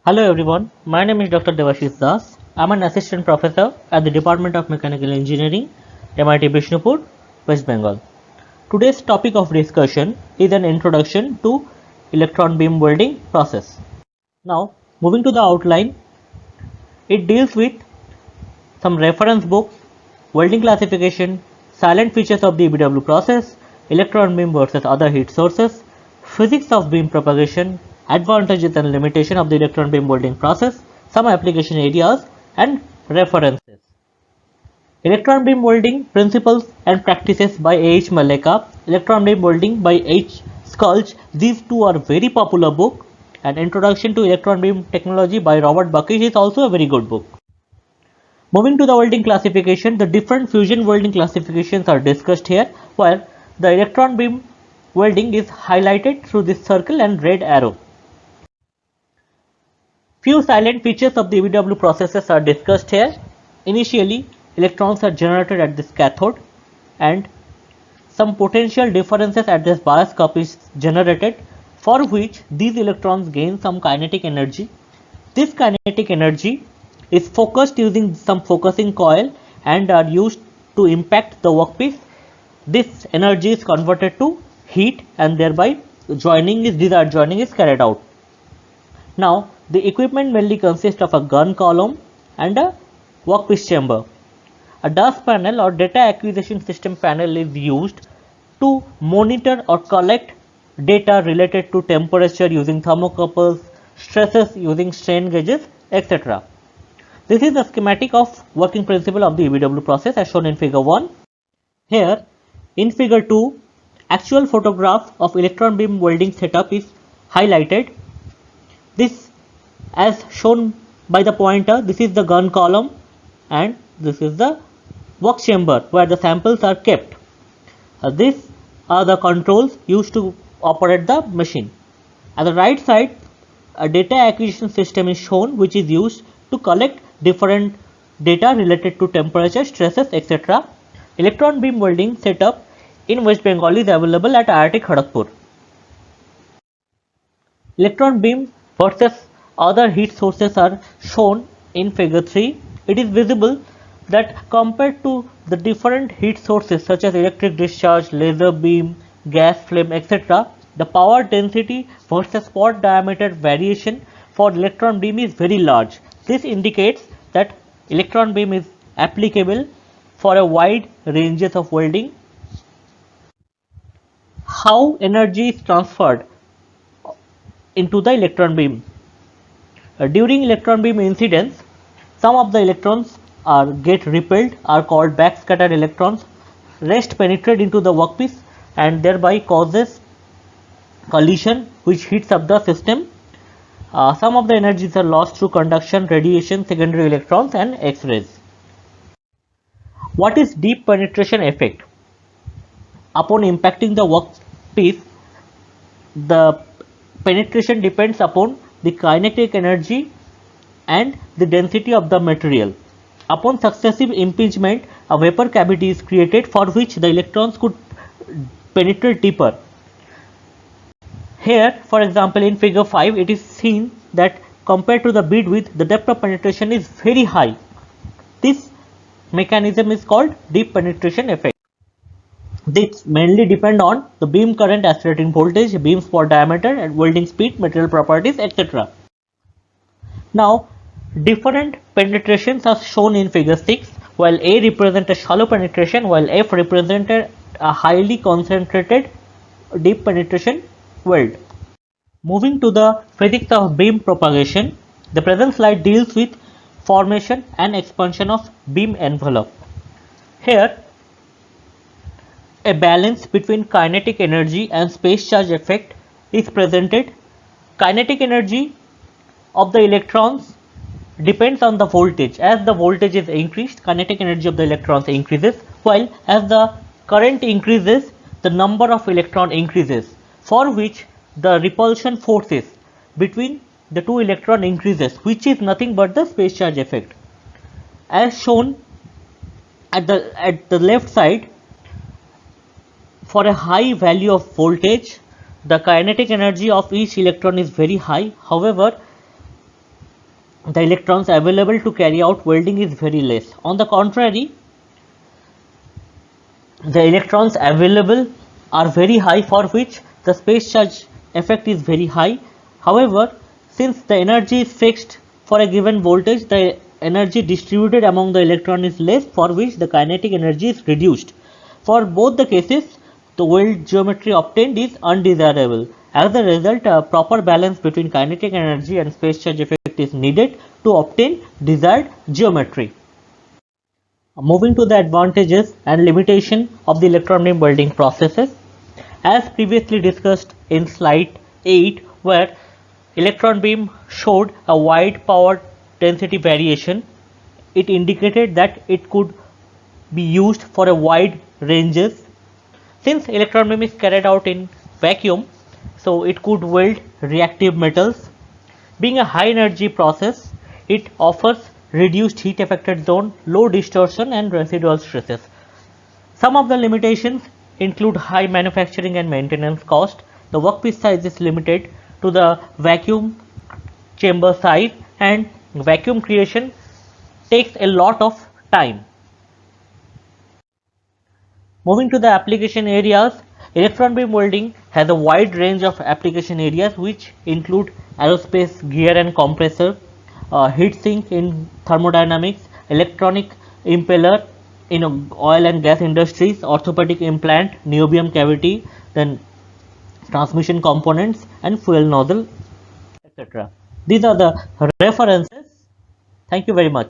Hello everyone, my name is Dr. Devashish Das. I'm an assistant professor at the Department of Mechanical Engineering, MIT Bishnupur, West Bengal. Today's topic of discussion is an introduction to electron beam welding process. Now, moving to the outline, it deals with some reference books, welding classification, silent features of the EBW process, electron beam versus other heat sources, physics of beam propagation, advantages and limitations of the electron beam welding process, some application areas and references. Electron beam welding principles and practices by A.H. Maleka, electron beam welding by H. Skulch. These two are very popular book, and Introduction to Electron Beam Technology by Robert Buckish is also a very good book. Moving to the welding classification, the different fusion welding classifications are discussed here, where the electron beam welding is highlighted through this circle and red arrow. Few silent features of the EBW processes are discussed here. Initially, electrons are generated at this cathode and some potential differences at this bias cup is generated, for which these electrons gain some kinetic energy. This kinetic energy is focused using some focusing coil and are used to impact the workpiece. This energy is converted to heat and thereby desired joining is carried out. Now, the equipment mainly consists of a gun column and a workpiece chamber. A DAS panel or data acquisition system panel is used to monitor or collect data related to temperature using thermocouples, stresses using strain gauges, etc. This is the schematic of working principle of the EBW process as shown in figure 1. Here in figure 2, actual photograph of electron beam welding setup is highlighted. This, as shown by the pointer, this is the gun column and this is the work chamber where the samples are kept. These are the controls used to operate the machine. At the right side, a data acquisition system is shown which is used to collect different data related to temperature, stresses, etc. Electron beam welding setup in West Bengal is available at IIT Kharagpur. Electron beam versus other heat sources are shown in figure 3. It is visible that compared to the different heat sources such as electric discharge, laser beam, gas flame, etc., the power density versus spot diameter variation for electron beam is very large. This indicates that electron beam is applicable for a wide ranges of welding. How energy is transferred into the electron beam? During electron beam incidence, some of the electrons get repelled, are called backscattered electrons. Rest penetrate into the workpiece and thereby causes collision which heats up the system. Some of the energies are lost through conduction, radiation, secondary electrons and X-rays. What is deep penetration effect? Upon impacting the workpiece, the penetration depends upon the kinetic energy and the density of the material. Upon successive impingement, a vapor cavity is created for which the electrons could penetrate deeper. Here, for example, in figure 5, it is seen that compared to the bead width, the depth of penetration is very high. This mechanism is called deep penetration effect. This mainly depend on the beam current, accelerating voltage, beam spot diameter and welding speed, material properties, etc. Now, different penetrations are shown in figure 6, while A represents a shallow penetration, while F represented a highly concentrated deep penetration weld. Moving to the physics of beam propagation, the present slide deals with formation and expansion of beam envelope. Here, a balance between kinetic energy and space charge effect is presented. Kinetic energy of the electrons depends on the voltage. As the voltage is increased, kinetic energy of the electrons increases, while as the current increases, the number of electron increases, for which the repulsion forces between the two electron increases, which is nothing but the space charge effect. As shown at the left side, for a high value of voltage, the kinetic energy of each electron is very high. However, the electrons available to carry out welding is very less. On the contrary, the electrons available are very high, for which the space charge effect is very high. However, since the energy is fixed for a given voltage, the energy distributed among the electron is less, for which the kinetic energy is reduced. For both the cases, the weld geometry obtained is undesirable. As a result, a proper balance between kinetic energy and space charge effect is needed to obtain desired geometry. Moving to the advantages and limitation of the electron beam welding processes. As previously discussed in slide 8, where electron beam showed a wide power density variation, it indicated that it could be used for a wide ranges. Since electron beam is carried out in vacuum, so it could weld reactive metals. Being a high energy process, it offers reduced heat affected zone, low distortion and residual stresses. Some of the limitations include high manufacturing and maintenance cost. The workpiece size is limited to the vacuum chamber size, and vacuum creation takes a lot of time. Moving to the application areas, electron beam welding has a wide range of application areas which include aerospace gear and compressor, heat sink in thermodynamics, electronic impeller in oil and gas industries, orthopedic implant, niobium cavity, then transmission components and fuel nozzle, etc. These are the references. Thank you very much.